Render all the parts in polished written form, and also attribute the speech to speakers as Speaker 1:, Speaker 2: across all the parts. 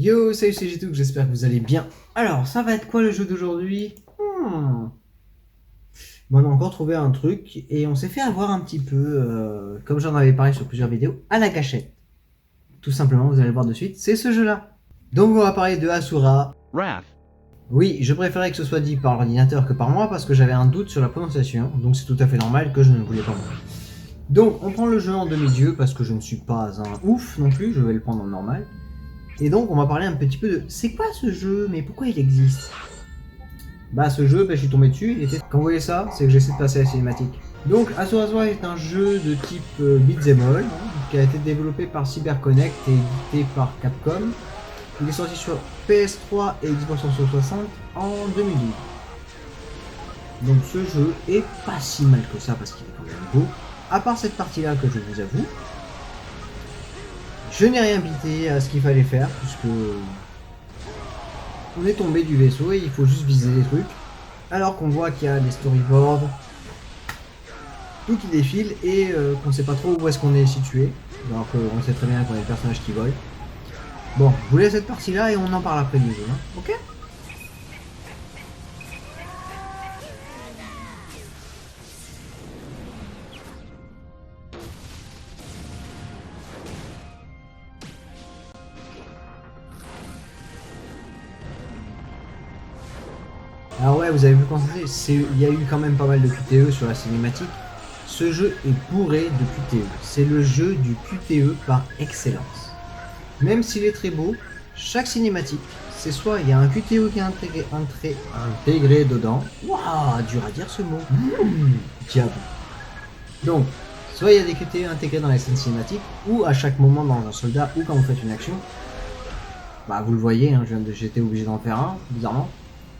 Speaker 1: Yo, salut, c'est G2, j'espère que vous allez bien. Alors, ça va être quoi le jeu d'aujourd'hui? Bon, on a encore trouvé un truc et on s'est fait avoir un petit peu, comme j'en avais parlé sur plusieurs vidéos, à la cachette. Tout simplement, vous allez le voir de suite, c'est ce jeu-là. Donc, on va parler de Asura.
Speaker 2: Wrath.
Speaker 1: Oui, je préférais que ce soit dit par l'ordinateur que par moi parce que j'avais un doute sur la prononciation, donc c'est tout à fait normal que je ne voulais pas moi. Donc, on prend le jeu en demi-dieu parce que je ne suis pas un ouf non plus, je vais le prendre en normal. Et donc on va parler un petit peu de c'est quoi ce jeu, mais pourquoi il existe? Bah ce jeu, je suis tombé dessus, il était... Quand vous voyez ça, c'est que j'essaie de passer à la cinématique. Donc Asura est un jeu de type beat'em all, qui a été développé par CyberConnect et édité par Capcom. Il est sorti sur PS3 et Xbox 360 en 2012. Donc ce jeu est pas si mal que ça parce qu'il est quand même beau. À part cette partie là que je vous avoue, je n'ai rien bité à ce qu'il fallait faire puisque on est tombé du vaisseau et il faut juste viser les trucs. Alors qu'on voit qu'il y a des storyboards, tout qui défile et qu'on ne sait pas trop où est-ce qu'on est situé. Alors qu'on sait très bien qu'on est le personnage qui vole. Bon, je vous laisse cette partie là et on en parle après du jeu, hein. Ok? Alors ouais, vous avez vu constater, il y a eu quand même pas mal de QTE sur la cinématique. Ce jeu est bourré de QTE. C'est le jeu du QTE par excellence. Même s'il est très beau, chaque cinématique, c'est soit il y a un QTE qui est intégré dedans. Waouh, dur à dire ce mot. Diable. Donc, soit il y a des QTE intégrés dans les scènes cinématiques, ou à chaque moment dans un soldat, ou quand vous faites une action. Bah vous le voyez, hein, j'étais obligé d'en faire un, bizarrement.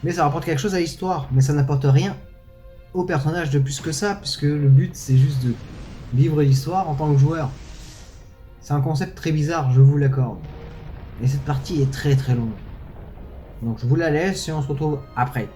Speaker 1: Mais ça rapporte quelque chose à l'histoire, mais ça n'apporte rien au personnage de plus que ça, puisque le but c'est juste de vivre l'histoire en tant que joueur. C'est un concept très bizarre, je vous l'accorde. Et cette partie est très très longue. Donc je vous la laisse et on se retrouve après.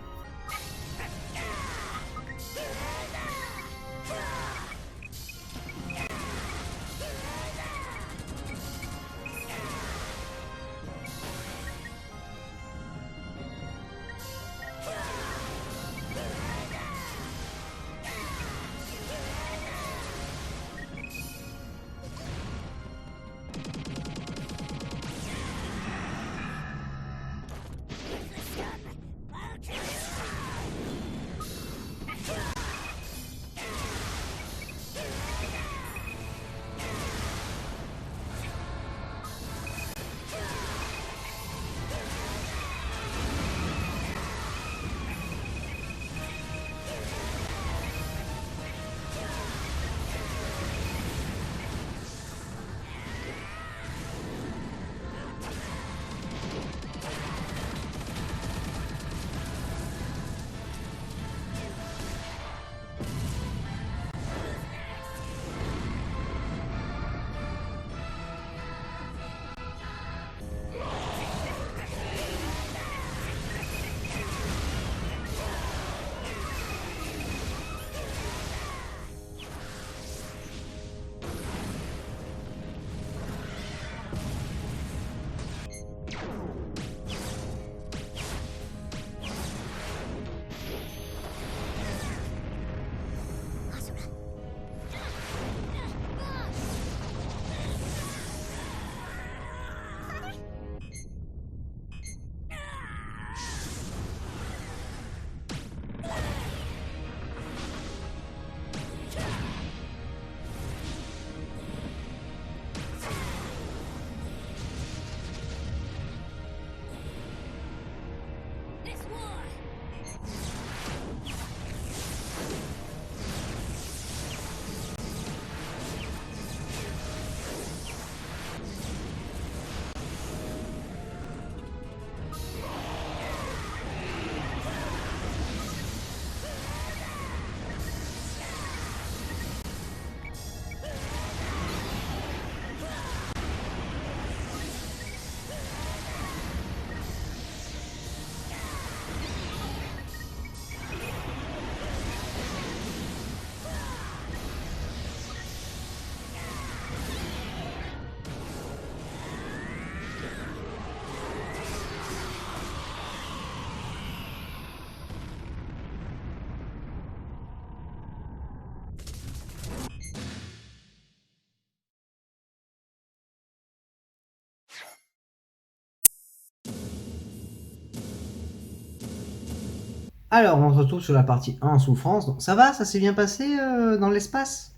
Speaker 1: Alors, on se retrouve sur la partie 1 en souffrance. Donc, ça va, ça s'est bien passé dans l'espace?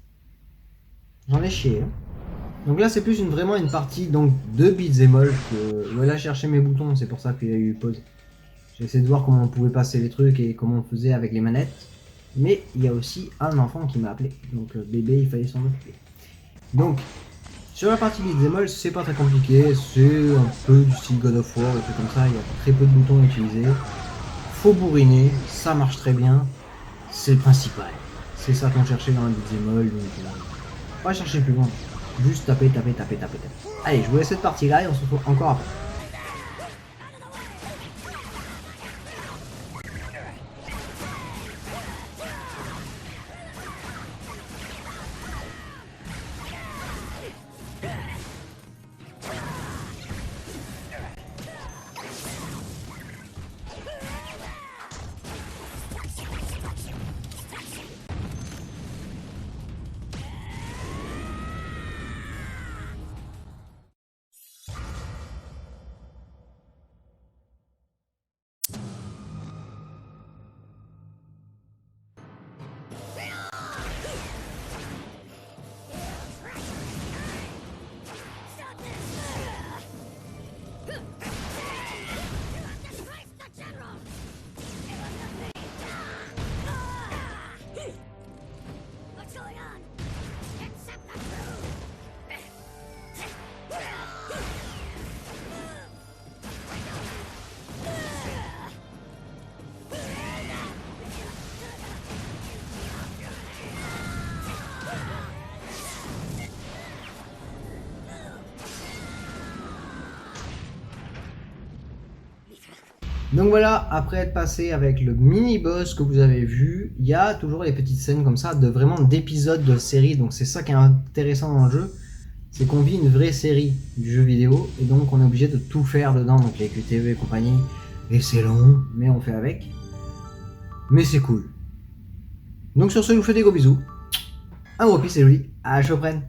Speaker 1: J'en ai chié. Hein. Donc là, c'est plus vraiment une partie donc, de beat'em all. Là, chercher mes boutons, c'est pour ça qu'il y a eu pause. J'ai essayé de voir comment on pouvait passer les trucs et comment on faisait avec les manettes. Mais il y a aussi un enfant qui m'a appelé. Donc, bébé, il fallait s'en occuper. Donc, sur la partie beat'em all, c'est pas très compliqué. C'est un peu du style God of War, et tout comme ça. Il y a très peu de boutons à utiliser. Faut bourriner, ça marche très bien. C'est le principal. C'est ça qu'on cherchait dans un beat'em all. Donc, pas chercher plus loin. Juste taper, taper, taper, taper, taper. Allez, je vous laisse cette partie-là et on se retrouve encore après. Donc voilà, après être passé avec le mini-boss que vous avez vu, il y a toujours les petites scènes comme ça, de vraiment d'épisodes de série. Donc c'est ça qui est intéressant dans le jeu, c'est qu'on vit une vraie série du jeu vidéo, et donc on est obligé de tout faire dedans, donc les QTE et compagnie. Et c'est long, mais on fait avec. Mais c'est cool. Donc sur ce, je vous fais des gros bisous. Un gros pisse et je vous dis à la prochaine.